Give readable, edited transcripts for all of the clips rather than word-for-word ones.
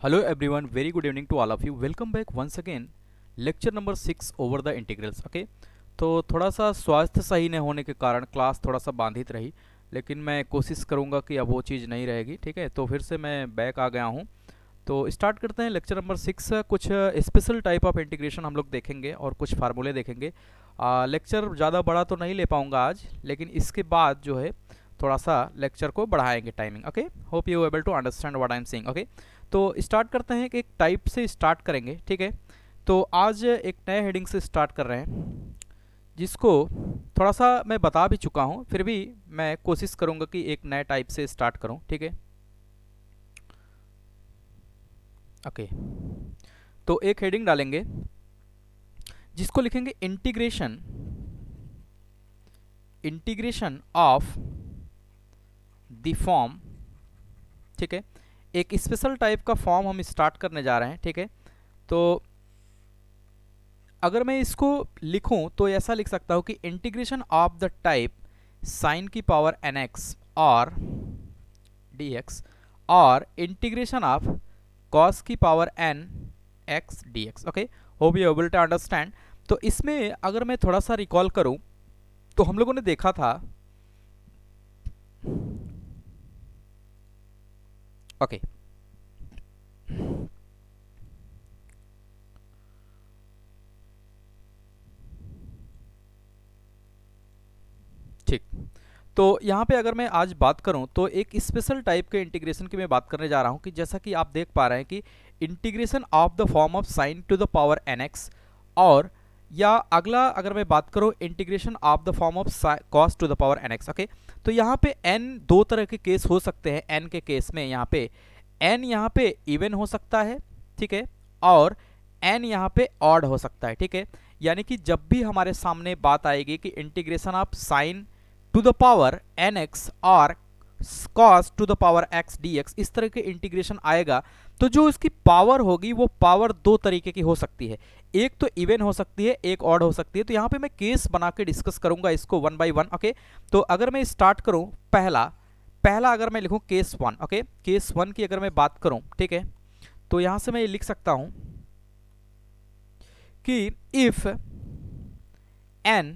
Hello everyone, very good evening to all of you. Welcome back once again. Lecture number 6 over the integrals. Okay, तो थोड़ा सा स्वास्थ्य सही न होने के कारण क्लास थोड़ा सा बाधित रही, लेकिन मैं कोशिश करूंगा कि अब वो चीज़ नहीं रहेगी। ठीक है, तो फिर से मैं बैक आ गया हूं। तो स्टार्ट करते हैं लेक्चर नंबर 6। कुछ स्पेशल टाइप ऑफ इंटीग्रेशन हम लोग देखेंगे और कुछ फार्मूले देखेंगे। लेक्चर ज़्यादा बड़ा तो नहीं ले पाऊँगा आज, लेकिन इसके बाद जो है थोड़ा सा लेक्चर को बढ़ाएंगे timing. Okay, hope you able to understand what I am saying. Okay, तो स्टार्ट करते हैं कि एक टाइप से स्टार्ट करेंगे। ठीक है, तो आज एक नए हेडिंग से स्टार्ट कर रहे हैं, जिसको थोड़ा सा मैं बता भी चुका हूं, फिर भी मैं कोशिश करूंगा कि एक नए टाइप से स्टार्ट करूं। ठीक है, ओके, तो एक हेडिंग डालेंगे जिसको लिखेंगे इंटीग्रेशन ऑफ द फॉर्म। ठीक है, एक स्पेशल टाइप का फॉर्म हम स्टार्ट करने जा रहे हैं। ठीक है, तो अगर मैं इसको लिखूं तो ऐसा लिख सकता हूं कि integration of the type sine की पावर nx और dx और इंटीग्रेशन ऑफ कॉस की power n x dx। Okay, hope you able to understand. तो इसमें अगर मैं थोड़ा सा रिकॉल करूं तो हम लोगों ने देखा था, ओके, ठीक, तो यहाँ पे अगर मैं आज बात करूँ तो एक स्पेशल टाइप के इंटीग्रेशन की मैं बात करने जा रहा हूँ कि जैसा कि आप देख पा रहे हैं कि integration of the form of sine to the power nx, और या अगला अगर मैं बात करूँ integration of the form of cos to the power nx। Okay, तो यहाँ पे n दो तरह के केस हो सकते हैं। n के केस में यहाँ पे n यहाँ पे इवन हो सकता है, ठीक है, और n यहाँ पे ऑड हो सकता है। ठीक है, यानी कि जब भी हमारे सामने बात आएगी कि integration of sine to the power nx और cos to the power x dx, इस तरह के इंटीग्रेशन आएगा तो जो इसकी पावर होगी वो पावर दो तरीके की हो सकती है। एक तो इवन हो सकती है, एक ऑड हो सकती है। तो यहाँ पे मैं केस बना के डिस्कस करूंगा इसको वन बाय वन। ओके, तो अगर मैं स्टार्ट करूं पहला अगर मैं लिखूं case one. Okay, case one की अगर मैं बात करूं, ठीक है, तो यहां से मैं ये लिख सकता हूं कि if n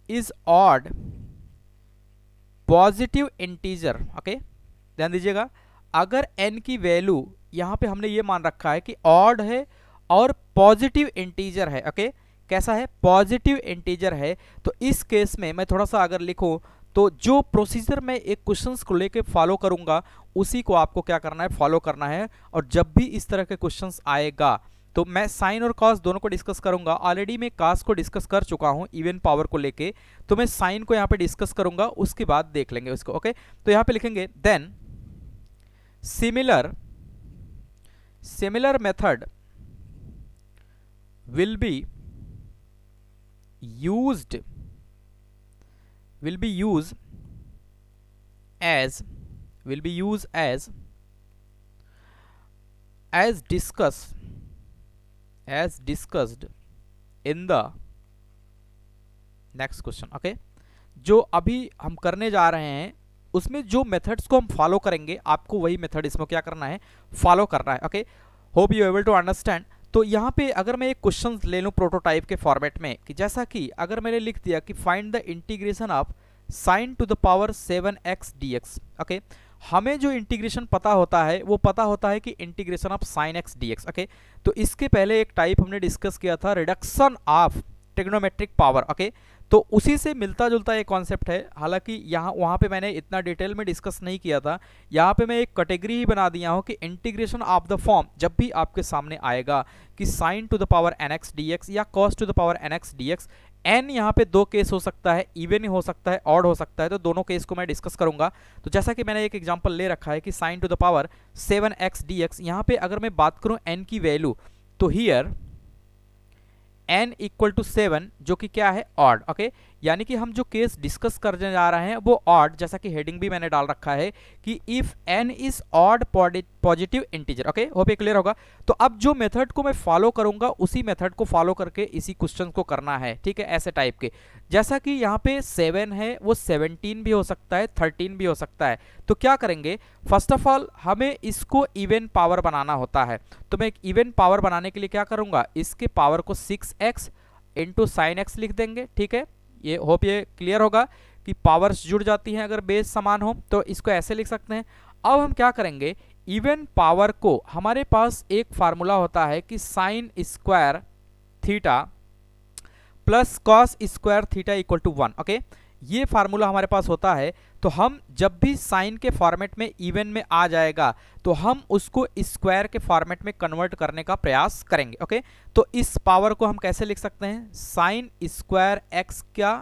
is odd positive integer. Okay, ध्यान दीजिएगा, अगर n की वैल्यू यहां पे हमने ये मान रखा है कि ऑड है और पॉजिटिव इंटीजर है। ओके, कैसा है? पॉजिटिव इंटीजर है। तो इस केस में मैं थोड़ा सा अगर लिखूं तो जो प्रोसीजर मैं एक क्वेश्चंस को लेके फॉलो करूंगा उसी को आपको क्या करना है, फॉलो करना है। और जब भी इस तरह के क्वेश्चंस आएगा तो मैं साइन और कॉस दोनों को डिस्कस करूंगा। ऑलरेडी मैं कॉस को डिस्कस कर चुका हूं इवन पावर को लेके, तो मैं साइन को यहां पे डिस्कस करूंगा, उसके बाद देख लेंगे उसको। ओके, तो यहां पे लिखेंगे then similar method will be used as discussed in the next question। Okay, जो अभी हम करने जा रहे हैं उसमें जो मेथड्स को हम फॉलो करेंगे आपको वही मेथड इसमें क्या करना है, फॉलो करना है। Okay, hope you able to understand. तो यहाँ पे अगर मैं एक क्वेश्चन ले लूँ प्रोटोटाइप के फॉर्मेट में, कि जैसा कि अगर मैंने लिख दिया कि find the integration of sine to the power 7x dx। Okay, हमें जो इंटीग्रेशन पता होता है वो पता होता है कि integration of sign x dx। Okay, तो इसके पहले एक टाइप हमने डिस्कस किया था reduction of trigonometric power. Okay, तो उसी से मिलता जुलता एक कॉन्सेप्ट है, हालांकि यहाँ वहाँ पे मैंने इतना डिटेल में डिस्कस नहीं किया था। यहाँ पे मैं एक कैटेगरी ही बना दिया हूँ कि इंटीग्रेशन ऑफ द फॉर्म जब भी आपके सामने आएगा कि sine to the power nx dx या cos to the power nx dx, n यहाँ पे दो केस हो सकता है, इवन हो सकता है, ऑड हो सकता है, तो दोनों केस को मैं डिस्कस करूंगा। तो जैसा कि मैंने एक एग्जाम्पल ले रखा है कि sine to the power 7x dx, यहाँ पे अगर मैं बात करूँ n की वैल्यू, तो हियर n इक्वल टू 7 जो कि क्या है, ऑड। ओके, यानी कि हम जो केस डिस्कस करने जा रहे हैं वो ऑड, जैसा कि हेडिंग भी मैंने डाल रखा है कि if n is odd positive integer. Okay, होप ये क्लियर होगा। तो अब जो मेथड को मैं फॉलो करूंगा उसी मेथड को फॉलो करके इसी क्वेश्चन को करना है, ठीक है, ऐसे टाइप के। जैसा कि यहाँ पे 7 है, वो 17 भी हो सकता है, 13 भी हो सकता है। तो क्या करेंगे, फर्स्ट ऑफ ऑल हमें इसको इवन पावर बनाना होता है। तो मैं एक इवन पावर बनाने के लिए क्या करूंगा, इसके पावर को 6x इंटू साइन एक्स लिख देंगे, ठीक है। ये होप ये क्लियर होगा कि पावर्स जुड़ जाती हैं अगर बेस समान हो, तो इसको ऐसे लिख सकते हैं। अब हम क्या करेंगे, इवन पावर को, हमारे पास एक फार्मूला होता है कि sine square theta plus cos square theta equal to 1। Okay, ये फार्मूला हमारे पास होता है। तो हम जब भी साइन के फॉर्मेट में इवन में आ जाएगा तो हम उसको स्क्वायर के फॉर्मेट में कन्वर्ट करने का प्रयास करेंगे। ओके, तो इस पावर को हम कैसे लिख सकते हैं, साइन स्क्वायर एक्स का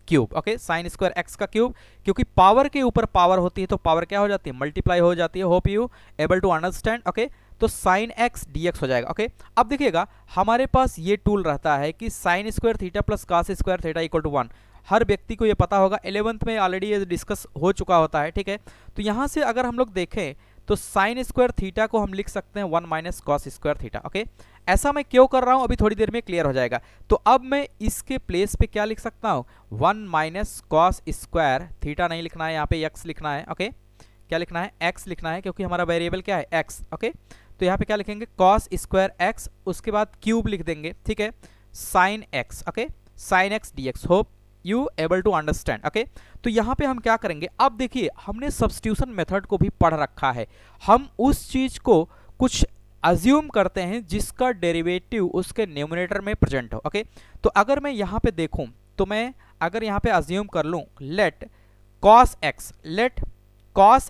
cube. Okay, sine square x का क्यूब, क्योंकि पावर के ऊपर पावर होती है तो पावर क्या हो जाती है, मल्टीप्लाई हो जाती है। Hope you able to understand. Okay, तो साइन एक्स डी एक्स हो जाएगा। ओके, अब देखिएगा हमारे पास ये टूल रहता है कि sine square theta plus cos square theta equal to 1। हर व्यक्ति को ये पता होगा, 11th में ऑलरेडी ये डिस्कस हो चुका होता है, ठीक है। तो यहाँ से अगर हम लोग देखें तो साइन स्क्वायर थीटा को हम लिख सकते हैं 1 minus cos square theta. Okay, ऐसा मैं क्यों कर रहा हूँ अभी थोड़ी देर में क्लियर हो जाएगा। तो अब मैं इसके प्लेस पे क्या लिख सकता हूँ, 1 माइनस कॉस स्क्वायर थीटा नहीं लिखना है, यहाँ पे एक्स लिखना है। ओके, क्या लिखना है, एक्स लिखना है, क्योंकि हमारा वेरिएबल क्या है, एक्स। ओके, तो यहाँ पे क्या लिखेंगे, कॉस स्क्वायर एक्स, उसके बाद क्यूब लिख देंगे, ठीक है, sine x. Okay, sine x d x. Hope you able to understand. Okay, तो यहाँ पे हम क्या करेंगे, अब देखिए हमने सब्स्टिट्यूशन मेथड को भी पढ़ रखा है। हम उस चीज को कुछ अज्यूम करते हैं जिसका डेरिवेटिव उसके न्यूमरेटर में प्रेजेंट हो। ओके, तो अगर मैं यहाँ पे देखूं तो मैं अगर यहाँ पे अज्यूम कर लूं, let cos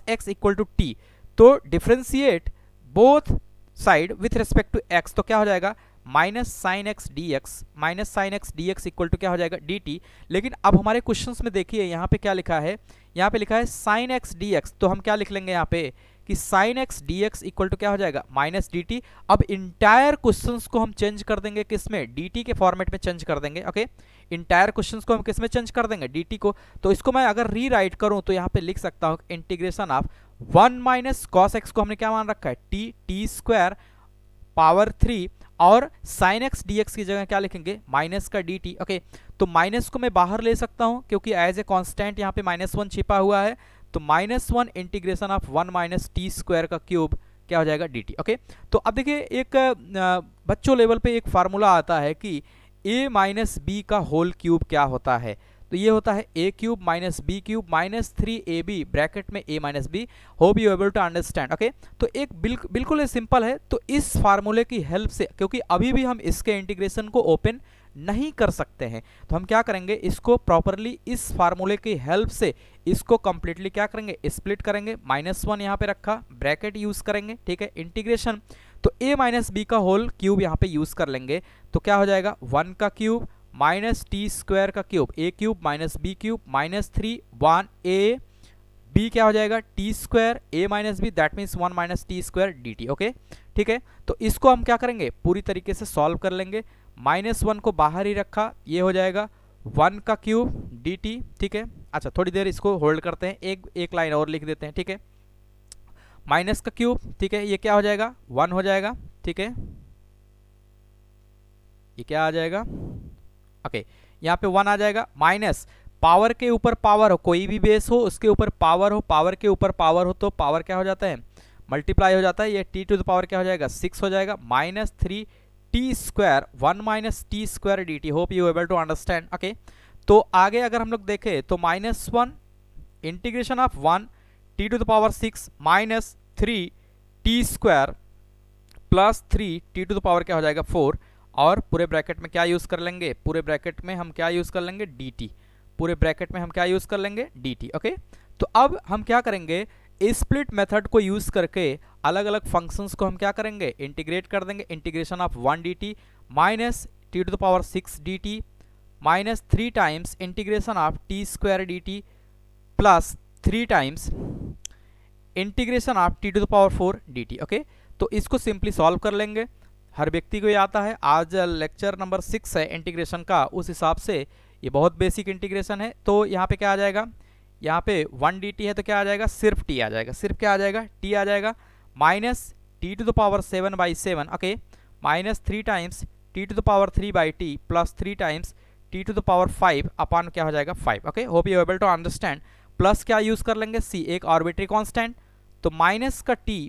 x equal to t, तो differentiate both side with respect to x, तो क्या हो जाएगा, minus sine x d x, minus sine x d x equal to क्या हो जाएगा, डी टी। लेकिन अब हमारे क्वेश्चंस में देखिए यहाँ पे क्या लिखा है, यहाँ पे लिखा है साइन एक्स डी एक्स, तो हम क्या लिख लेंगे यहाँ पे कि sine x d x equal to क्या हो जाएगा, माइनस डी टी। अब इंटायर क्वेश्चंस को हम चेंज कर देंगे किसमें, डी टी के फॉर्मेट में चेंज कर देंगे। ओके, इंटायर क्वेश्चंस को हम किस में चेंज कर देंगे, डी टी को। तो इसको मैं अगर री राइट करूं तो यहाँ पे लिख सकता हूँ integration of 1 minus cos x को हमने क्या मान रखा है, टी स्क्वायर पावर 3, और साइन एक्स डी एक्स की जगह क्या लिखेंगे, माइनस का डी टी। ओके, तो माइनस को मैं बाहर ले सकता हूं क्योंकि एज ए कांस्टेंट यहाँ पे -1 छिपा हुआ है। तो -1 integration of 1 minus t square का क्यूब क्या हो जाएगा, डी टी। ओके, तो अब देखिए एक बच्चों लेवल पे एक फार्मूला आता है कि a माइनस बी का होल क्यूब क्या होता है। तो ये होता है a cube minus b cube minus 3ab bracket में a minus b. Hope you able to understand. Okay, तो एक बिल्कुल सिंपल है। तो इस फार्मूले की हेल्प से, क्योंकि अभी भी हम इसके इंटीग्रेशन को ओपन नहीं कर सकते हैं, तो हम क्या करेंगे, इसको प्रॉपरली इस फार्मूले की हेल्प से इसको कंप्लीटली क्या करेंगे, स्प्लिट करेंगे। -1 यहाँ पे रखा, ब्रैकेट यूज करेंगे, ठीक है, इंटीग्रेशन। तो a माइनस बी का होल क्यूब यहाँ पे यूज कर लेंगे, तो क्या हो जाएगा, 1 का क्यूब माइनस टी स्क्वायर का cube, a cube minus b cube minus 3 1 a b क्या हो जाएगा, t square a minus b, that means 1 minus t square d t. Okay, ठीक है, तो इसको हम क्या करेंगे, पूरी तरीके से सॉल्व कर लेंगे। -1 को बाहर ही रखा, ये हो जाएगा 1 का क्यूब डी टी। ठीक है, अच्छा थोड़ी देर इसको होल्ड करते हैं, एक लाइन और लिख देते हैं, ठीक है, माइनस का क्यूब, ठीक है, ये क्या हो जाएगा, 1 हो जाएगा, ठीक है, ये क्या आ जाएगा, ओके, यहाँ पे 1 आ जाएगा, माइनस पावर के ऊपर पावर हो, कोई भी बेस हो उसके ऊपर पावर हो, पावर के ऊपर पावर हो तो पावर क्या हो जाता है, मल्टीप्लाई हो जाता है, ये टी टू द पावर क्या हो जाएगा, 6 हो जाएगा, minus 3 t square 1 minus t square d t. Hope you able to understand. Okay, तो आगे अगर हम लोग देखें तो -1 integration of 1 t to the power 6 minus 3 t square plus 3 t to the power क्या हो जाएगा 4, और पूरे ब्रैकेट में क्या यूज कर लेंगे, पूरे ब्रैकेट में हम क्या यूज कर लेंगे, डी टी, पूरे ब्रैकेट में हम क्या यूज कर लेंगे, डी टी। ओके, तो अब हम क्या करेंगे, स्प्लिट मेथड को यूज करके अलग अलग फंक्शंस को हम क्या करेंगे, इंटीग्रेट कर देंगे। Integration of 1 d t minus t to the power 6 d t minus 3 times integration of t square d t plus 3 times integration of t to the power 4 d t. Okay, तो इसको simply solve कर लेंगे, हर व्यक्ति को ये आता है। आज लेक्चर नंबर 6 है इंटीग्रेशन का, उस हिसाब से ये बहुत बेसिक इंटीग्रेशन है। तो यहाँ पे क्या आ जाएगा, यहाँ पे 1 dt है तो क्या आ जाएगा, सिर्फ t आ जाएगा, सिर्फ क्या आ जाएगा, t आ जाएगा, minus t to the power 7/7, okay, minus 3 times t to the power 3/t plus 3 times t to the power 5 upon क्या हो जाएगा 5, okay. Hope you able to understand. Plus क्या यूज कर लेंगे, c एक आर्बिट्री कांस्टेंट, तो minus का t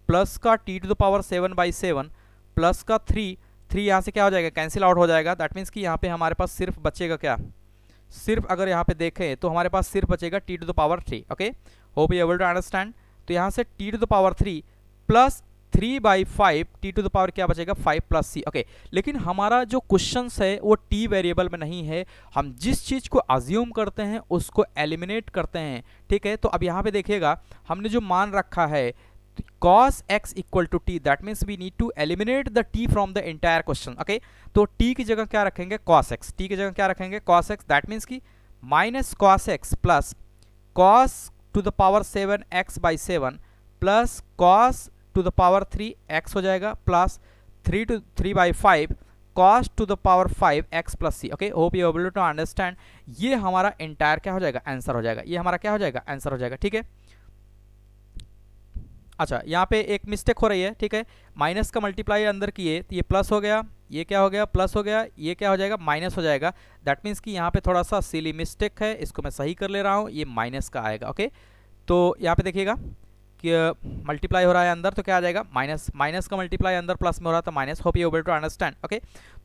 plus का t to the power 7/7 plus का 3 यहाँ से क्या हो जाएगा, कैंसिल आउट हो जाएगा। दैट मीन्स कि यहाँ पे हमारे पास सिर्फ बचेगा क्या, सिर्फ अगर यहाँ पे देखें तो हमारे पास सिर्फ बचेगा t to the power 3, okay. Hope you able to understand. तो यहाँ से t to the power 3 plus 3/5 t to the power क्या बचेगा 5 प्लस c, ओके। लेकिन हमारा जो क्वेश्चन है वो t वेरिएबल में नहीं है, हम जिस चीज को अज्यूम करते हैं उसको एलिमिनेट करते हैं, ठीक है। तो अब यहाँ पे देखिएगा हमने जो मान रखा है cos x equal to t, that means we need to eliminate the t from the entire question, okay. तो t की जगह क्या रखेंगे, cos x, t की जगह क्या रखेंगे cos x, दैट मीन्स की minus cos x plus cos to the power 7x/7 plus cos to the power 3x हो जाएगा plus 3/5 cos to the power 5x plus c, okay. Hope you able to understand. ये हमारा entire क्या हो जाएगा, answer हो जाएगा, ये हमारा क्या हो जाएगा, आंसर हो जाएगा, ठीक है। अच्छा, यहाँ पे एक मिस्टेक हो रही है, ठीक है। माइनस का मल्टीप्लाई अंदर किए तो ये प्लस हो गया, ये क्या हो गया, प्लस हो गया, ये क्या हो जाएगा, माइनस हो जाएगा। दैट मीन्स कि यहाँ पे थोड़ा सा सिली मिस्टेक है, इसको मैं सही कर ले रहा हूँ, ये माइनस का आएगा, ओके। तो यहाँ पे देखिएगा कि मल्टीप्लाई हो रहा है अंदर तो क्या आ जाएगा, माइनस, माइनस का मल्टीप्लाई अंदर प्लस में हो रहा था minus. Hope you able to understand, okay.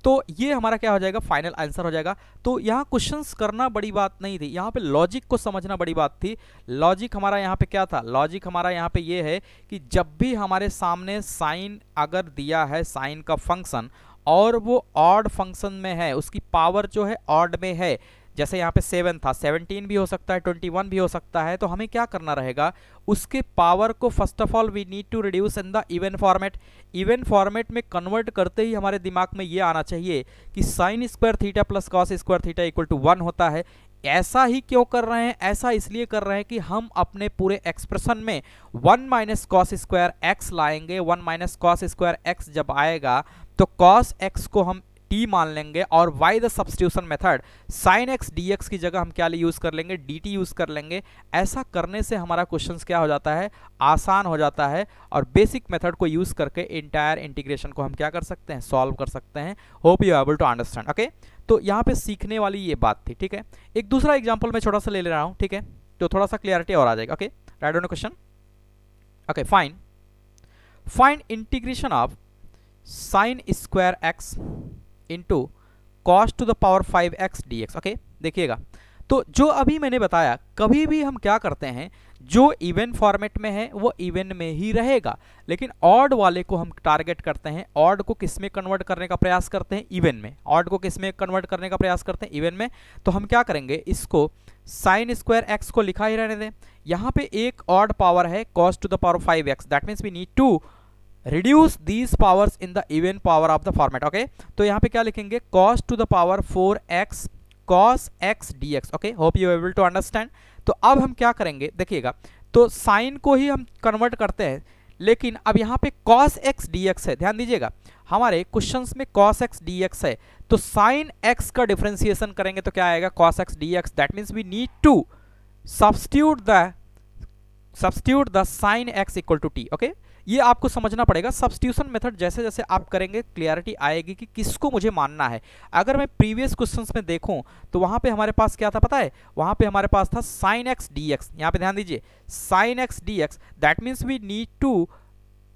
तो ये हमारा क्या हो जाएगा, फाइनल आंसर हो जाएगा। तो यहाँ क्वेश्चंस करना बड़ी बात नहीं थी, यहाँ पे लॉजिक को समझना बड़ी बात थी। लॉजिक हमारा यहाँ पे क्या था, लॉजिक हमारा यहाँ पे ये है कि जब भी हमारे सामने साइन अगर दिया है, साइन का फंक्शन, और वो ऑड फंक्शन में है, उसकी पावर जो है ऑड में है, जैसे यहाँ पे 7 था, 17 भी हो सकता है, 21 भी हो सकता है, तो हमें क्या करना रहेगा, उसके पावर को first of all we need to reduce in the even format. Even format में कन्वर्ट करते ही हमारे दिमाग में ये आना चाहिए कि sine square theta plus cos square theta equal to 1 होता है। ऐसा ही क्यों कर रहे हैं, ऐसा इसलिए कर रहे हैं कि हम अपने पूरे एक्सप्रेशन में 1 माइनस कॉस स्क्वायर एक्स लाएंगे। 1 माइनस कॉस स्क्वायर एक्स जब आएगा तो कॉस एक्स को हम t मान लेंगे, और by the substitution method sin x dx की जगह हम क्या यूज कर लेंगे, dt यूज कर लेंगे। ऐसा करने से हमारा क्वेश्चंस क्या हो जाता है, आसान हो जाता है, और बेसिक मेथड को यूज करके इंटायर इंटीग्रेशन को हम क्या कर सकते हैं, सॉल्व कर सकते हैं। Hope you able to understand, okay. तो यहाँ पे सीखने वाली ये बात थी, ठीक है। एक दूसरा एग्जाम्पल मैं छोटा सा ले रहा हूँ, ठीक है, तो थोड़ा सा क्लियरिटी और आ जाएगा, okay. Write down question, okay. Find integration of sin square x into cos to the power 5x dx, okay. देखिएगा, तो जो अभी मैंने बताया, कभी भी हम क्या करते हैं, जो इवन फॉर्मेट में है वो इवन में ही रहेगा, लेकिन ऑड वाले को हम टारगेट करते हैं। ऑड को किस में कन्वर्ट करने का प्रयास करते हैं, इवन में। ऑड को किस में कन्वर्ट करने का प्रयास करते हैं, इवन में। तो हम क्या करेंगे, इसको साइन स्क्वायर एक्स को लिखा ही रहने दें। यहाँ पे एक ऑड पावर है cos to the power 5x, that means we need to reduce these powers in the even power of the format, okay। तो यहाँ पे क्या लिखेंगे, cos to the power 4x cos x dx, okay। hope you able to understand। तो अब हम क्या करेंगे, देखिएगा, तो साइन को ही हम कन्वर्ट करते हैं, लेकिन अब यहाँ पे cos x dx है। ध्यान दीजिएगा, हमारे क्वेश्चंस में cos x dx है, तो sin x का डिफरेंशिएशन करेंगे तो क्या आएगा, cos x dx। That means we need to substitute the sin x equal to t, okay. ये आपको समझना पड़ेगा। सब्स्टिट्यूशन मेथड जैसे जैसे आप करेंगे क्लियरिटी आएगी कि किसको मुझे मानना है। अगर मैं प्रीवियस क्वेश्चंस में देखूं तो वहां पे हमारे पास क्या था पता है, वहां पे हमारे पास था sin x dx। यहाँ पे ध्यान दीजिए, sin x dx, that means we need to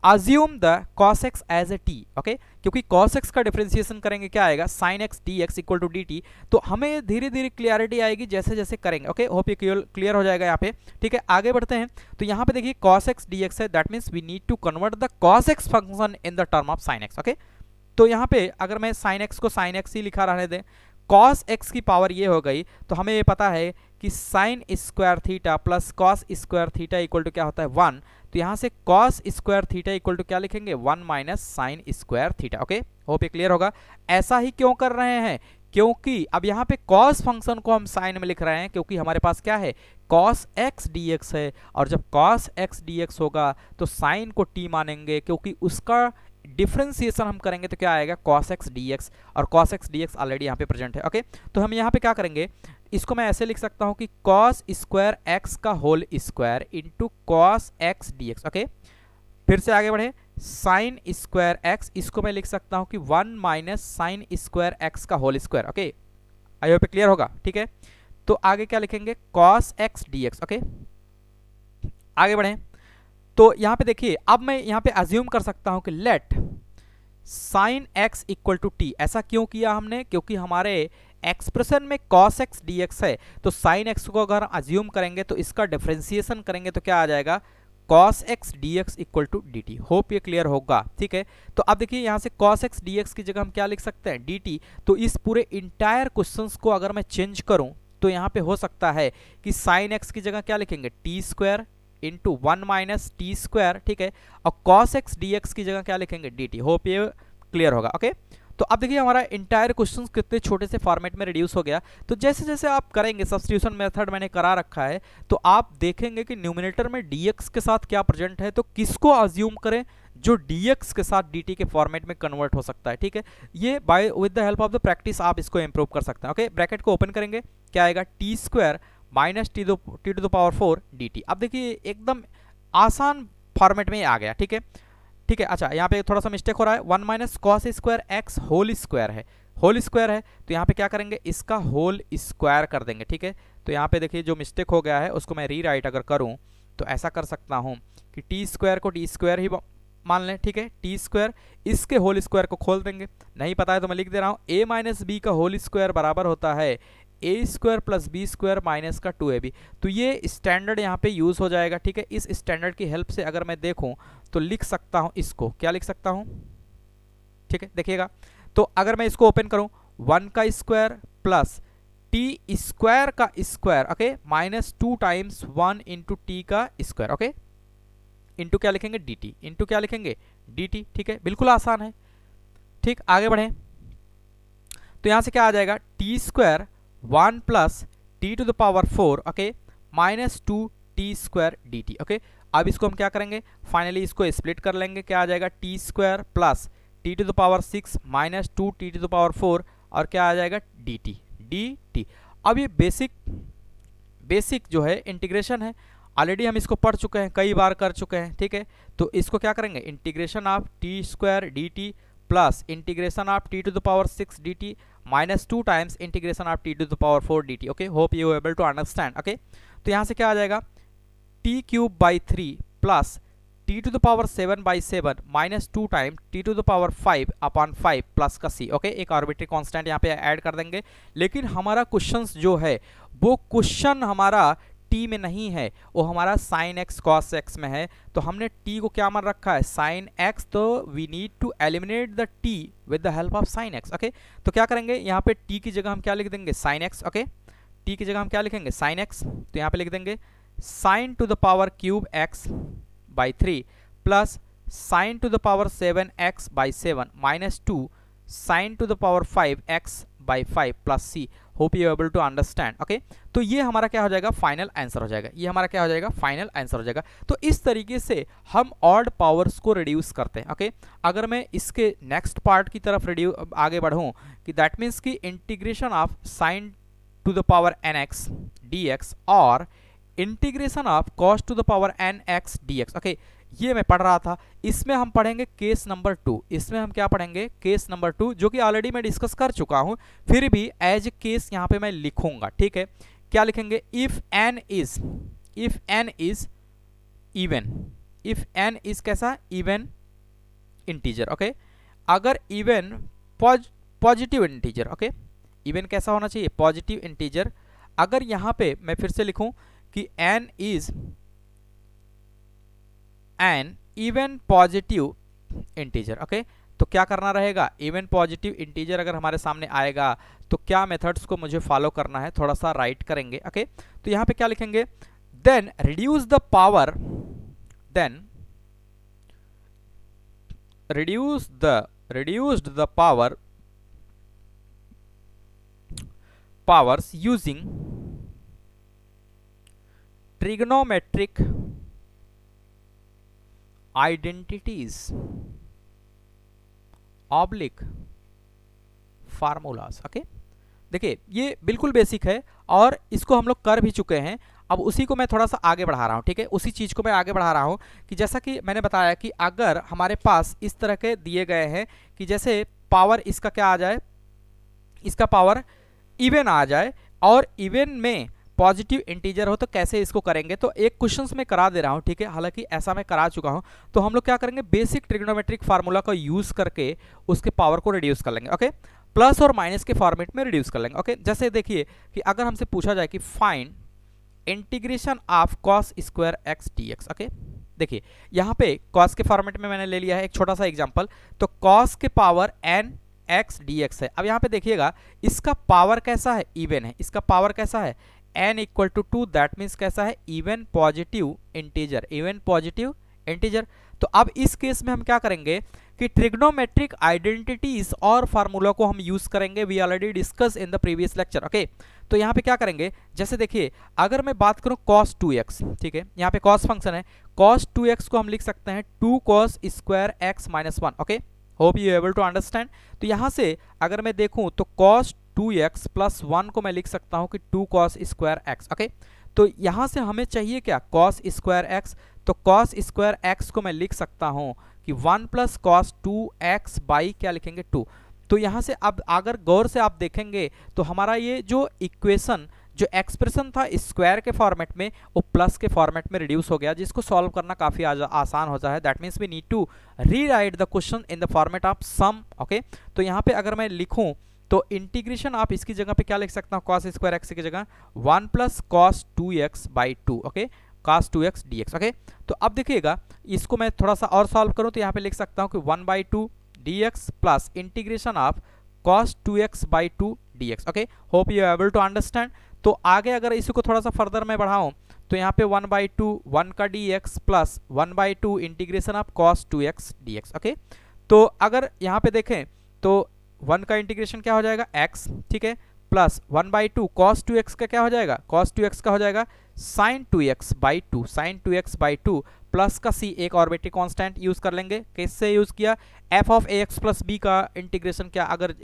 assume the cos x as a t, okay. क्योंकि cos x का डिफरेंशिएशन करेंगे क्या आएगा, sin x dx equal to dt। तो हमें धीरे धीरे क्लियरिटी आएगी जैसे जैसे करेंगे, ओके। होप ये क्लियर हो जाएगा यहाँ पे, ठीक है। आगे बढ़ते हैं, तो यहाँ पे देखिए cos x dx है, that means we need to convert the cos x function in the term of sin x, okay. तो यहाँ पे अगर मैं sin x को sin x ही लिखा रहने दें, cos x की पावर ये हो गई, तो हमें ये पता है कि sin square theta plus cos square theta equal to क्या होता है, 1। तो यहाँ से cos square theta equal to क्या लिखेंगे, 1 minus sin square theta, okay. होप ये क्लियर होगा। ऐसा ही क्यों कर रहे हैं, क्योंकि अब यहाँ पे cos फंक्शन को हम साइन में लिख रहे हैं, क्योंकि हमारे पास क्या है, cos x dx है, और जब cos x dx होगा तो sin को t मानेंगे, क्योंकि उसका डिफ्रेंसिएशन हम करेंगे तो क्या आएगा cos x dx, और cos x dx ऑलरेडी यहाँ पे प्रेजेंट है। ओके, तो हम यहाँ पे क्या करेंगे, इसको मैं ऐसे लिख सकता हूँ कि cos स्क्वायर x का whole square into cos x dx। Okay, फिर से आगे बढ़े, sin स्क्वायर x, इसको मैं लिख सकता हूँ कि 1 माइनस sin स्क्वायर x का whole square. Okay, I hope clear होगा, ठीक है। तो आगे क्या लिखेंगे, cos x dx। ओके, आगे बढ़े, तो यहाँ पे देखिए, अब मैं यहाँ पे अज्यूम कर सकता हूँ कि let sin x equal to t। ऐसा क्यों किया हमने, क्योंकि हमारे एक्सप्रेशन में cos x dx है, तो sin x को अगर अज्यूम करेंगे तो इसका डिफरेंशिएशन करेंगे तो क्या आ जाएगा, cos x dx equal to dt। होप ये क्लियर होगा, ठीक है। तो अब देखिए यहाँ से cos x dx की जगह हम क्या लिख सकते हैं, dt। तो इस पूरे इंटायर क्वेश्चंस को अगर मैं चेंज करूं तो यहाँ पे हो सकता है कि sin x की जगह क्या लिखेंगे, t square into 1 minus t square, ठीक है, और cos x dx की जगह क्या लिखेंगे, dt। होप ये क्लियर होगा। ओके, तो अब देखिए हमारा इंटायर क्वेश्चंस कितने छोटे से फॉर्मेट में रिड्यूस हो गया। तो जैसे जैसे आप करेंगे, सब्स्टिट्यूशन मेथड मैंने करा रखा है, तो आप देखेंगे कि न्यूमिनेटर में dx के साथ क्या प्रेजेंट है, तो किसको अज्यूम करें, जो dx के साथ dt के फॉर्मेट में कन्वर्ट हो सकता है, ठीक है। ये by with the help of the practice आप इसको इंप्रूव कर सकते हैं। ओके, ब्रैकेट को ओपन करेंगे, क्या आएगा, t square minus t to the power 4 dt। अब देखिए एकदम आसान फॉर्मेट में आ गया, ठीक है, ठीक है। अच्छा, यहाँ पे थोड़ा सा मिस्टेक हो रहा है, 1 minus cos square x whole square है, होल स्क्वायर है, तो यहाँ पे क्या करेंगे, इसका होल स्क्वायर कर देंगे, ठीक है। तो यहाँ पे देखिए जो मिस्टेक हो गया है उसको मैं रीराइट अगर करूँ तो ऐसा कर सकता हूँ कि टी स्क्वायर को टी स्क्वायर ही मान लें, ठीक है, टी स्क्वायर, इसके होल स्क्वायर को खोल देंगे, नहीं पता है तो मैं लिख दे रहा हूँ, a माइनस बी का होल स्क्वायर बराबर होता है a square plus b square minus का 2ab। तो ये स्टैंडर्ड यहाँ पे यूज हो जाएगा, ठीक है। इस स्टैंडर्ड की हेल्प से अगर मैं देखूं तो लिख सकता हूं, इसको क्या लिख सकता हूं, ठीक है, देखिएगा। तो अगर मैं इसको ओपन करूं, 1 का स्क्वायर प्लस टी स्क्वायर का square, okay, minus 2 times 1 into T का स्क्वायर, ओके, इंटू क्या लिखेंगे, dt, इंटू क्या लिखेंगे, dt, ठीक है, बिल्कुल आसान है। ठीक, आगे बढ़े, तो यहां से क्या आ जाएगा, t square 1 plus t to the power 4, okay, minus 2 t square dt। Okay, अब इसको हम क्या करेंगे, फाइनली इसको स्प्लिट कर लेंगे, क्या आ जाएगा, t square plus t to the power 6 minus 2 t to the power 4, और क्या आ जाएगा, dt। अब ये बेसिक जो है इंटीग्रेशन है, ऑलरेडी हम इसको पढ़ चुके हैं, कई बार कर चुके हैं, ठीक है। तो इसको क्या करेंगे, integration of t square dt plus integration of t to the power 6 dt minus 2 times integration of t to the power 4 dt। Okay, hope you able to understand. Okay, तो यहाँ से क्या आ जाएगा, t cube by 3 plus t to the power 7 by 7 minus 2 time t to the power 5 upon 5 plus का C. ओके, एक arbitrary constant यहाँ पे ऐड कर देंगे, लेकिन हमारा क्वेश्चन जो है वो क्वेश्चन हमारा t में नहीं है, वो हमारा sin x cos x में है। तो हमने t को क्या मान रखा है, sin x, तो we need to eliminate the t with the help of sin x। Okay, तो क्या करेंगे, यहाँ पे t की जगह हम क्या लिख देंगे, sin x। ओके, t की जगह हम क्या लिखेंगे, sin x, तो यहाँ पे लिख देंगे sin to the power cube x by 3 plus sin to the power 7x by 7 minus 2 sin to the power 5x by 5 plus c. Hope you able to understand. Okay, तो ये हमारा क्या हो जाएगा, फाइनल आंसर हो जाएगा, ये हमारा क्या हो जाएगा, फाइनल आंसर हो जाएगा। तो इस तरीके से हम ऑड पावर्स को रिड्यूस करते हैं। ओके, अगर मैं इसके नेक्स्ट पार्ट की तरफ आगे बढ़ूं कि दैट मीन्स की integration of sin to the power nx dx और integration of cos to the power nx dx। Okay, ये मैं पढ़ रहा था, इसमें हम पढ़ेंगे केस नंबर 2। इसमें हम क्या पढ़ेंगे, केस नंबर 2, जो कि ऑलरेडी मैं डिस्कस कर चुका हूं, फिर भी एज ए केस यहाँ पे मैं लिखूंगा। ठीक है, क्या लिखेंगे, if n is even, if n is कैसा, इवन इंटीजर। ओके, अगर even positive integer, okay, even कैसा होना चाहिए, पॉजिटिव इंटीजर। अगर यहाँ पे मैं फिर से लिखूं कि n is an even positive integer. Okay, तो क्या करना रहेगा, इवन पॉजिटिव इंटीजर अगर हमारे सामने आएगा तो क्या मेथड्स को मुझे फॉलो करना है, थोड़ा सा राइट करेंगे। ओके, तो यहाँ पे क्या लिखेंगे, then reduce the power, then reduced the powers using trigonometric identities oblique formulas. Okay, देखिए ये बिल्कुल बेसिक है और इसको हम लोग कर भी चुके हैं। अब उसी को मैं थोड़ा सा आगे बढ़ा रहा हूँ, ठीक है, उसी चीज को मैं आगे बढ़ा रहा हूँ कि जैसा कि मैंने बताया कि अगर हमारे पास इस तरह के दिए गए हैं कि जैसे पावर इसका क्या आ जाए, इसका पावर इवन आ जाए और इवन में पॉजिटिव इंटीजर हो तो कैसे इसको करेंगे, तो एक क्वेश्चंस में करा दे रहा हूं, ठीक है, हालांकि ऐसा मैं करा चुका हूं। तो हम लोग क्या करेंगे, बेसिक ट्रिग्नोमेट्रिक फार्मूला का यूज करके उसके पावर को रिड्यूस कर लेंगे। ओके, प्लस और माइनस के फॉर्मेट में रिड्यूस कर लेंगे। ओके, जैसे देखिए कि अगर हमसे पूछा जाए कि find integration of cos square x dx. Okay, देखिए यहाँ पे कॉस के फॉर्मेट में मैंने ले लिया है एक छोटा सा एग्जांपल, तो कॉस के पावर एन एक्स डीएक्स है। अब यहाँ पे देखिएगा इसका पावर कैसा है, इवन है, इसका पावर कैसा है n equal to 2, that means कैसा है, even positive integer, even positive integer. तो अब इस केस में हम क्या करेंगे कि ट्रिग्नोमेट्रिक आइडेंटिटीज और फार्मूला को हम यूज करेंगे, we already discuss in the previous lecture. Okay, तो यहाँ पे क्या करेंगे, जैसे देखिए अगर मैं बात करूं cos 2x, ठीक है, यहाँ पे cos फंक्शन है, cos 2x को हम लिख सकते हैं 2 cos square x minus 1। Okay, hope you able to understand. तो यहाँ से अगर मैं देखूं तो cos 2x प्लस 1 को मैं लिख सकता हूं कि 2 cos स्क्वायर x। ओके, तो यहाँ से हमें चाहिए क्या, cos स्क्वायर x, तो cos स्क्वायर x को मैं लिख सकता हूं कि 1 प्लस cos 2x बाई क्या लिखेंगे 2। तो यहाँ से अब अगर गौर से आप देखेंगे तो हमारा ये जो इक्वेशन, जो एक्सप्रेशन था स्क्वायर के फॉर्मेट में, वो प्लस के फॉर्मेट में रिड्यूस हो गया, जिसको सॉल्व करना काफी आसान होता है। That means we need to rewrite the question in the format of sum. Okay, तो यहाँ पे अगर मैं लिखूं तो इंटीग्रेशन आप इसकी जगह पे क्या लिख सकता हूँ, cos स्क्वायर एक्स की जगह 1 plus cos 2x by 2। Okay, cos 2x dx। Okay, तो अब देखिएगा इसको मैं थोड़ा सा और सॉल्व करूं तो यहाँ पे लिख सकता हूँ कि 1 by 2 dx plus integration of cos 2x by 2 dx। Okay, hope you able to understand. तो आगे अगर इसको थोड़ा सा फर्दर मैं बढ़ाऊं तो यहाँ पे 1 बाई 2 1 का dx plus 1 by 2 integration of cos 2x dx। Okay, तो अगर यहाँ पे देखें तो 1 का इंटीग्रेशन क्या हो जाएगा x, ठीक है, प्लस 1 बाई 2 cos 2x का क्या हो जाएगा, cos 2x का हो जाएगा sin 2x by 2, sin 2x by 2 plus का c एक ऑर्बिटरी कांस्टेंट यूज कर लेंगे। किससे यूज किया, f of ax plus b का इंटीग्रेशन, क्या अगर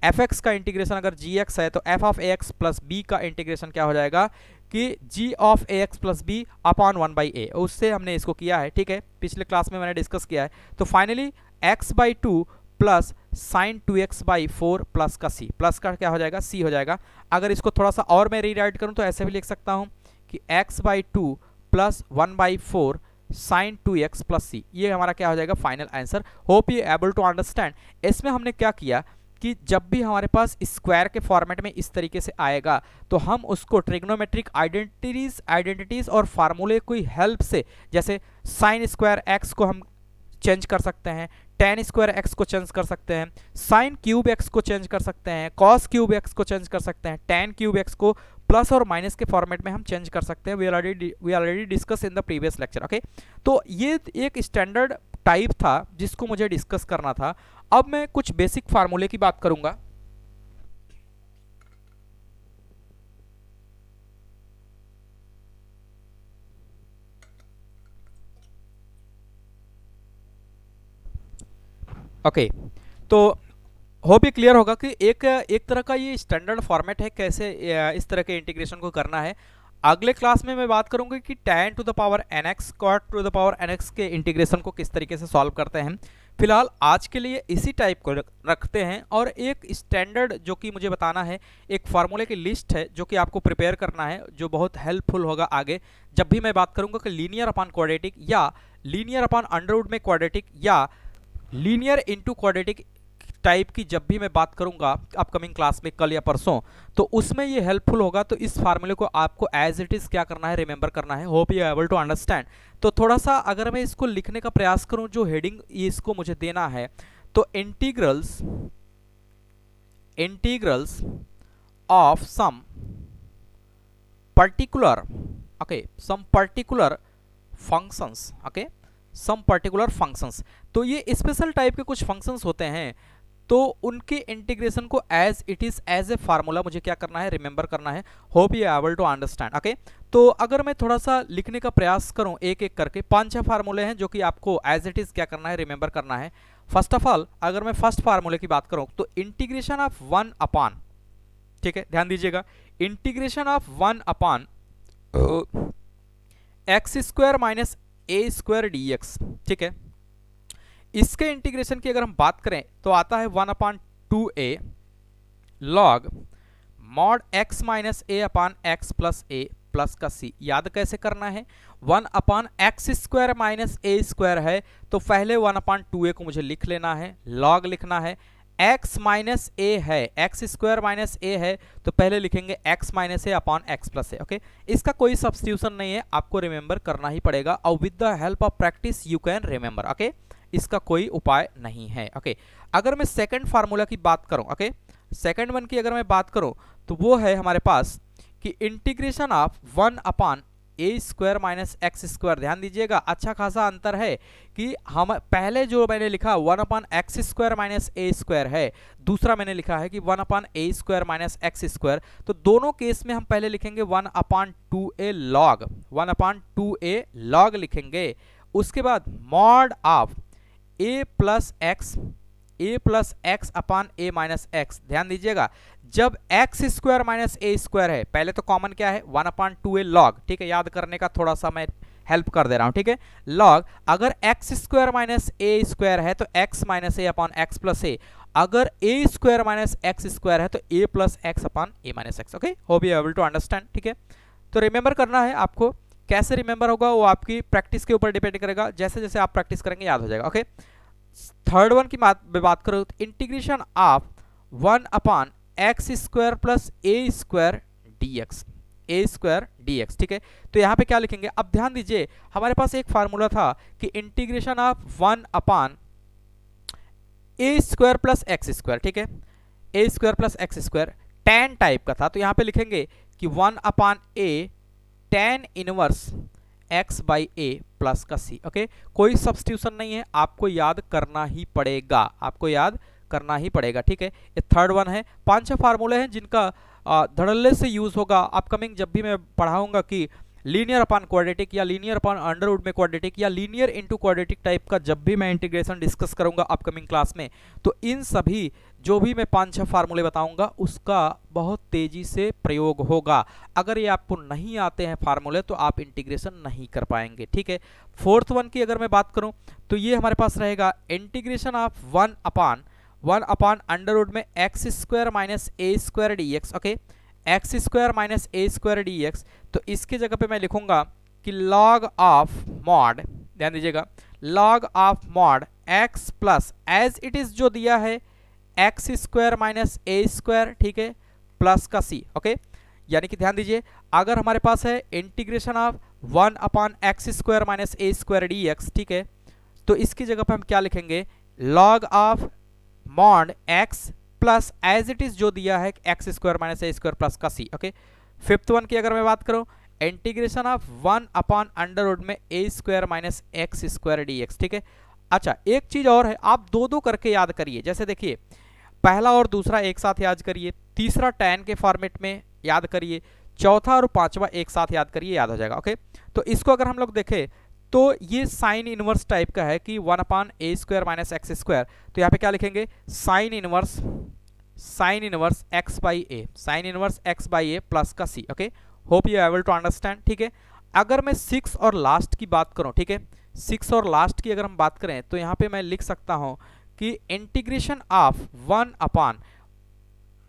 fx का इंटीग्रेशन अगर gx है तो f of ax plus b का इंटीग्रेशन क्या हो जाएगा कि g of ax plus b upon 1 by a, उससे हमने इसको किया है, ठीक है, पिछले क्लास में मैंने डिस्कस किया है। तो finally x by 2 plus sign 2x by 4 plus का c, प्लस का क्या हो जाएगा c हो जाएगा। अगर इसको थोड़ा सा और मैं रीराइट करूं तो ऐसे भी लिख सकता हूं कि x by 2 plus 1 by 4 sine 2x plus c, ये हमारा क्या हो जाएगा final answer. Hope you able to understand. इसमें हमने क्या किया कि जब भी हमारे पास स्क्वायर के फॉर्मेट में इस तरीके से आएगा तो हम उसको ट्रिग्नोमेट्रिक आइडेंटिटीज और फार्मूले की हेल्प से, जैसे साइन स्क्वायर एक्स को हम चेंज कर सकते हैं, tan स्क्वायर एक्स को चेंज कर सकते हैं, साइन क्यूब एक्स को चेंज कर सकते हैं, कॉस क्यूब एक्स को चेंज कर सकते हैं, tan क्यूब एक्स को प्लस और माइनस के फॉर्मेट में हम चेंज कर सकते हैं। We already discuss in the previous lecture. Okay, तो ये एक स्टैंडर्ड टाइप था जिसको मुझे डिस्कस करना था। अब मैं कुछ बेसिक फार्मूले की बात करूंगा। ओके, तो होप ये क्लियर होगा कि एक तरह का ये स्टैंडर्ड फॉर्मेट है कैसे इस तरह के इंटीग्रेशन को करना है। अगले क्लास में मैं बात करूंगा कि tan to the power nx cot to the power nx के इंटीग्रेशन को किस तरीके से सॉल्व करते हैं। फिलहाल आज के लिए इसी टाइप को रखते हैं और एक स्टैंडर्ड जो कि मुझे बताना है, एक फार्मूले की लिस्ट है जो कि आपको प्रिपेयर करना है, जो बहुत हेल्पफुल होगा आगे जब भी मैं बात करूंगा कि लीनियर अपॉन क्वाड्रेटिक या लीनियर अपॉन अंडर रूट में क्वाड्रेटिक या लीनियर इनटू क्वाड्रेटिक टाइप की जब भी मैं बात करूंगा अपकमिंग क्लास में कल या परसों, तो उसमें ये हेल्पफुल होगा। तो इस फार्मूले को आपको एज इट इज क्या करना है, रिमेंबर करना है। Hope you able to understand. तो थोड़ा सा अगर मैं इसको लिखने का प्रयास करूं, जो हेडिंग इसको मुझे देना है, तो integrals of some particular, okay, some particular functions. Okay, some particular functions, तो ये स्पेशल टाइप के कुछ फंक्शंस होते हैं तो उनके इंटीग्रेशन को as it is as a formula मुझे क्या करना है, रिमेंबर करना है। Hope you able to understand. Okay, तो अगर मैं थोड़ा सा लिखने का प्रयास करूं एक एक करके, 5-6 फार्मूले हैं जो कि आपको एज इट इज क्या करना है, रिमेंबर करना है। फर्स्ट ऑफ ऑल अगर मैं फर्स्ट फार्मूले की बात करूं तो इंटीग्रेशन ऑफ 1 अपान, ठीक है ध्यान दीजिएगा, integration of 1 upon x square minus a square d x, ठीक है। इसके इंटीग्रेशन की अगर हम बात करें तो आता है 1 upon 2a log mod x minus a upon x plus a plus का c। याद कैसे करना है, 1 upon x square minus a square है तो पहले 1 अपान 2a को मुझे लिख लेना है, लॉग लिखना है, x माइनस ए है, एक्स स्क्वायर माइनस ए है तो पहले लिखेंगे x minus a upon x plus A. Okay, इसका कोई सब्स्टिट्यूशन नहीं है, आपको रिमेंबर करना ही पड़ेगा और with the help of practice you can remember. Okay, इसका कोई उपाय नहीं है। ओके, अगर मैं सेकंड फार्मूला की बात करूं, ओके सेकंड वन की अगर मैं बात करूं तो वो है हमारे पास कि integration of 1 upon A square minus x square. ध्यान दीजिएगा अच्छा खासा अंतर है कि हम पहले जो मैंने लिखा 1 upon x square minus a square है, दूसरा मैंने लिखा है कि 1 अपान ए स्क्वायर माइनस एक्स स्क्वायर। तो दोनों केस में हम पहले लिखेंगे 1 upon 2a log, 1 upon 2a log लिखेंगे, उसके बाद mod of a plus x upon a minus x. ध्यान दीजिएगा जब x square minus a square है, पहले तो कॉमन क्या है 1 अपान 2a लॉग, ठीक है याद करने का थोड़ा सा मैं हेल्प कर दे रहा हूं, ठीक है लॉग अगर x square minus a square है तो x minus a upon x plus a, अगर a square minus x square है तो a plus x upon a minus x. Okay, hope you able to understand, ठीक है। तो remember करना है आपको, कैसे रिमेंबर होगा वो आपकी प्रैक्टिस के ऊपर डिपेंड करेगा, जैसे जैसे आप प्रैक्टिस करेंगे याद हो जाएगा। ओके, थर्ड वन की बात करो तो integration of 1 upon x square plus a square d x, A square d x, ठीक है। तो यहाँ पे क्या लिखेंगे, अब ध्यान दीजिए हमारे पास एक फार्मूला था कि integration of 1 upon a square plus x square, ठीक है a square plus x square tan type का था, तो यहाँ पे लिखेंगे कि 1 upon a tan inverse x by a plus का c। ओके, कोई सब्स्टिट्यूशन नहीं है, आपको याद करना ही पड़ेगा, आपको याद करना ही पड़ेगा, ठीक है। ये थर्ड वन है। 5-6 फार्मूले हैं जिनका धड़ल्ले से यूज होगा अपकमिंग, जब भी मैं पढ़ाऊंगा कि लीनियर अपॉन क्वाड्रेटिक या लीनियर अपॉन अंडरवुड में क्वाड्रेटिक या लीनियर इनटू क्वाड्रेटिक टाइप का जब भी मैं इंटीग्रेशन डिस्कस करूंगा अपकमिंग क्लास में, तो इन सभी जो भी मैं 5-6 फार्मूले बताऊंगा उसका बहुत तेजी से प्रयोग होगा। अगर ये आपको नहीं आते हैं फार्मूले तो आप इंटीग्रेशन नहीं कर पाएंगे, ठीक है। फोर्थ वन की अगर मैं बात करूं तो ये हमारे पास रहेगा इंटीग्रेशन ऑफ 1 अपॉन अंडरवुड में x square minus a square d x. Okay, x square minus a square d x, तो इसके जगह पे मैं लिखूंगा कि लॉग ऑफ मॉड, ध्यान दीजिएगा log of mod x plus as it is जो दिया है x square minus a square, ठीक है प्लस का सी। ओके, यानी कि ध्यान दीजिए अगर हमारे पास है integration of 1 upon x square minus a square d x, ठीक है, तो इसकी जगह पे हम क्या लिखेंगे log of mod x plus as it is जो दिया है x square minus a square plus का सी। ओके, फिफ्थ वन की अगर मैं बात करूं इंटीग्रेशन ऑफ 1 अपॉन अंडरवुड में a square minus x square d x, ठीक है। अच्छा एक चीज और है, आप दो करके याद करिए, जैसे देखिए पहला और दूसरा एक साथ याद करिए, तीसरा tan के फॉर्मेट में याद करिए, चौथा और पांचवा एक साथ याद करिए, याद हो जाएगा। ओके, तो इसको अगर हम लोग देखें तो ये साइन इनवर्स टाइप का है कि 1 upon a square minus x square, तो यहाँ पे क्या लिखेंगे sine inverse x by a, sine inverse x by a plus का C. Okay, hope you able to understand, ठीक है। अगर मैं 6 और लास्ट की बात करूं, ठीक है 6 और लास्ट की अगर हम बात करें तो यहाँ पे मैं लिख सकता हूं कि integration of 1 upon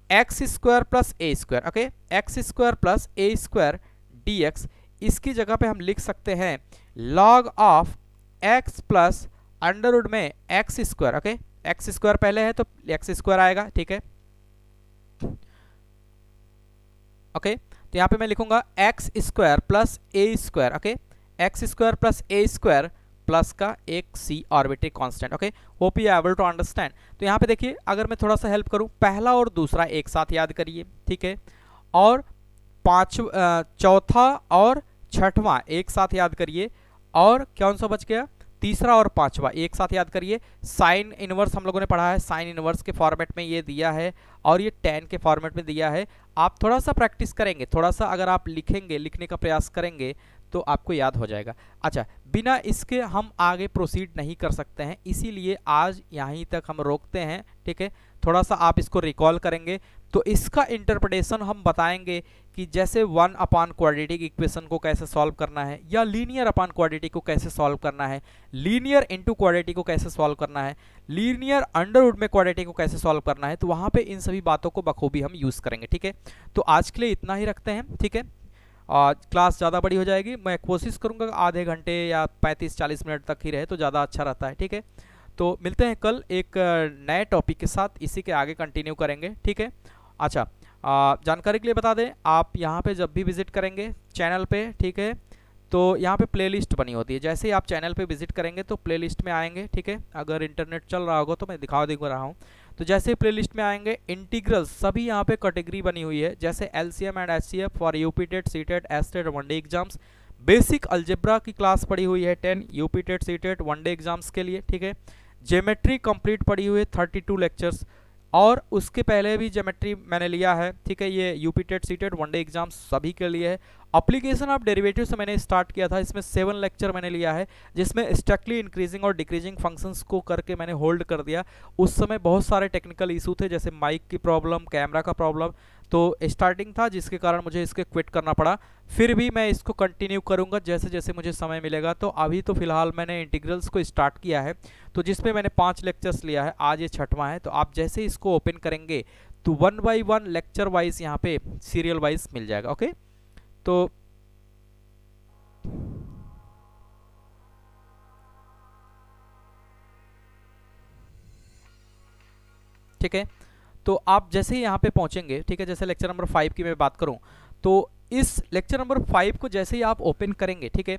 x square plus a square, okay x square plus a square d x, इसकी जगह पे हम लिख सकते हैं log of x plus under root में x square. Okay, x square पहले है तो एक्स स्क्वायर आएगा, ठीक है। ओके, तो यहाँ पे मैं लिखूंगा x square plus a square, okay x square plus a square plus का एक c arbitrary constant. Okay, hope you able to understand. तो यहाँ पे देखिए अगर मैं थोड़ा सा हेल्प करूं, पहला और दूसरा एक साथ याद करिए, ठीक है, और चौथा और छठवां एक साथ याद करिए, और कौन सा बच गया तीसरा और पांचवा एक साथ याद करिए। साइन इनवर्स हम लोगों ने पढ़ा है, साइन इनवर्स के फॉर्मेट में ये दिया है और ये tan के फॉर्मेट में दिया है। आप थोड़ा सा प्रैक्टिस करेंगे, थोड़ा सा अगर आप लिखेंगे, लिखने का प्रयास करेंगे तो आपको याद हो जाएगा। अच्छा, बिना इसके हम आगे प्रोसीड नहीं कर सकते हैं, इसीलिए आज यहीं तक हम रोकते हैं, ठीक है। थोड़ा सा आप इसको रिकॉल करेंगे तो इसका इंटरप्रिटेशन हम बताएंगे कि जैसे 1 अपॉन क्वाड्रेटिक इक्वेशन को कैसे सॉल्व करना है, या लीनियर अपॉन क्वाड्रेटिक को कैसे सॉल्व करना है, लीनियर इनटू क्वाड्रेटिक को कैसे सॉल्व करना है, लीनियर अंडरवुड में क्वाड्रेटिक को कैसे सॉल्व करना है। तो वहाँ पे इन सभी बातों को बखूबी हम यूज़ करेंगे, ठीक है। तो आज के लिए इतना ही रखते हैं, ठीक है। क्लास ज़्यादा बड़ी हो जाएगी, मैं कोशिश करूँगा आधे घंटे या 35-40 मिनट तक ही रहे तो ज़्यादा अच्छा रहता है, ठीक है। तो मिलते हैं कल एक नए टॉपिक के साथ, इसी के आगे कंटिन्यू करेंगे, ठीक है। अच्छा, जानकारी के लिए बता दें, आप यहाँ पे जब भी विजिट करेंगे चैनल पे, ठीक है, तो यहाँ पे प्लेलिस्ट बनी होती है। जैसे ही आप चैनल पे विजिट करेंगे तो प्लेलिस्ट में आएंगे, ठीक है। अगर इंटरनेट चल रहा होगा तो मैं दिखा रहा हूँ। तो जैसे प्लेलिस्ट में आएंगे, इंटीग्रल्स सभी यहाँ पे कैटेगरी बनी हुई है, जैसे LCM and HCF for UP TET, C TET, S TET, one day exams. Basic algebra की क्लास पड़ी हुई है 10 UP TET, C TET, one day exams के लिए, ठीक है। ज्योमेट्री कंप्लीट पड़ी हुई है 32 लेक्चर्स, और उसके पहले भी ज्योमेट्री मैंने लिया है, ठीक है। ये UP TET, C TET, one day exams सभी के लिए है। एप्लीकेशन ऑफ डेरिवेटिव से मैंने स्टार्ट किया था, इसमें 7 लेक्चर मैंने लिया है, जिसमें स्ट्रिक्टली इंक्रीजिंग और डिक्रीजिंग फंक्शंस को करके मैंने होल्ड कर दिया। उस समय बहुत सारे टेक्निकल इशू थे, जैसे माइक की प्रॉब्लम, कैमरा का प्रॉब्लम, तो स्टार्टिंग था जिसके कारण मुझे इसके क्विट करना पड़ा। फिर भी मैं इसको कंटिन्यू करूंगा जैसे जैसे मुझे समय मिलेगा। तो अभी तो फिलहाल मैंने इंटीग्रल्स को स्टार्ट किया है, तो जिसमें मैंने 5 लेक्चर्स लिया है, आज ये 6वां है। तो आप जैसे इसको ओपन करेंगे तो 1 बाई 1 लेक्चर वाइज यहाँ पे सीरियल वाइज मिल जाएगा, ओके। तो ठीक है, तो आप जैसे ही यहाँ पे पहुंचेंगे, ठीक है, जैसे लेक्चर नंबर 5 की मैं बात करूं, तो इस लेक्चर नंबर 5 को जैसे ही आप ओपन करेंगे, ठीक है,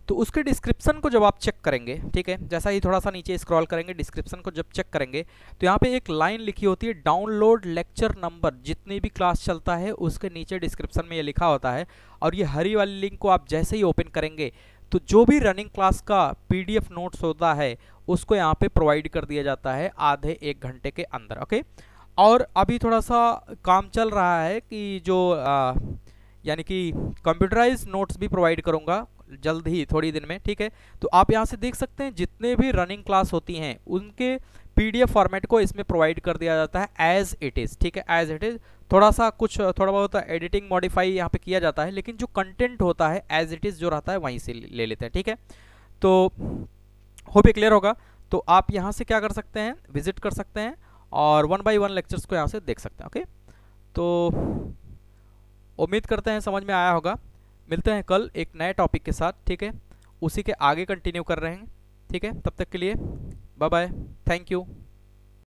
तो उसके डिस्क्रिप्शन को जब आप चेक करेंगे, ठीक है, जैसा ही थोड़ा सा नीचे स्क्रॉल करेंगे, डिस्क्रिप्शन को जब चेक करेंगे तो यहाँ पे एक लाइन लिखी होती है, डाउनलोड लेक्चर नंबर। जितनी भी क्लास चलता है उसके नीचे डिस्क्रिप्शन में ये लिखा होता है, और ये हरी वाली लिंक को आप जैसे ही ओपन करेंगे तो जो भी रनिंग क्लास का PDF नोट्स होता है उसको यहाँ पे प्रोवाइड कर दिया जाता है आधे 1 घंटे के अंदर, ओके। और अभी थोड़ा सा काम चल रहा है कि जो यानी कि कंप्यूटराइज नोट्स भी प्रोवाइड करूंगा जल्द ही, थोड़ी दिन में, ठीक है। तो आप यहाँ से देख सकते हैं जितने भी रनिंग क्लास होती हैं उनके PDF फॉर्मेट को इसमें प्रोवाइड कर दिया जाता है एज इट इज़, ठीक है, एज इट इज़। थोड़ा सा कुछ थोड़ा बहुत एडिटिंग मॉडिफाई यहाँ पे किया जाता है, लेकिन जो कंटेंट होता है एज इट इज़ जो रहता है वहीं से ले लेते हैं, ठीक है। तो होप ये क्लियर होगा। तो आप यहाँ से क्या कर सकते हैं, विजिट कर सकते हैं और 1 बाई 1 लेक्चर्स को यहाँ से देख सकते हैं, ओके। तो उम्मीद करते हैं समझ में आया होगा। मिलते हैं कल एक नए टॉपिक के साथ, ठीक है, उसी के आगे कंटिन्यू कर रहे हैं, ठीक है। तब तक के लिए बाय बाय, थैंक यू।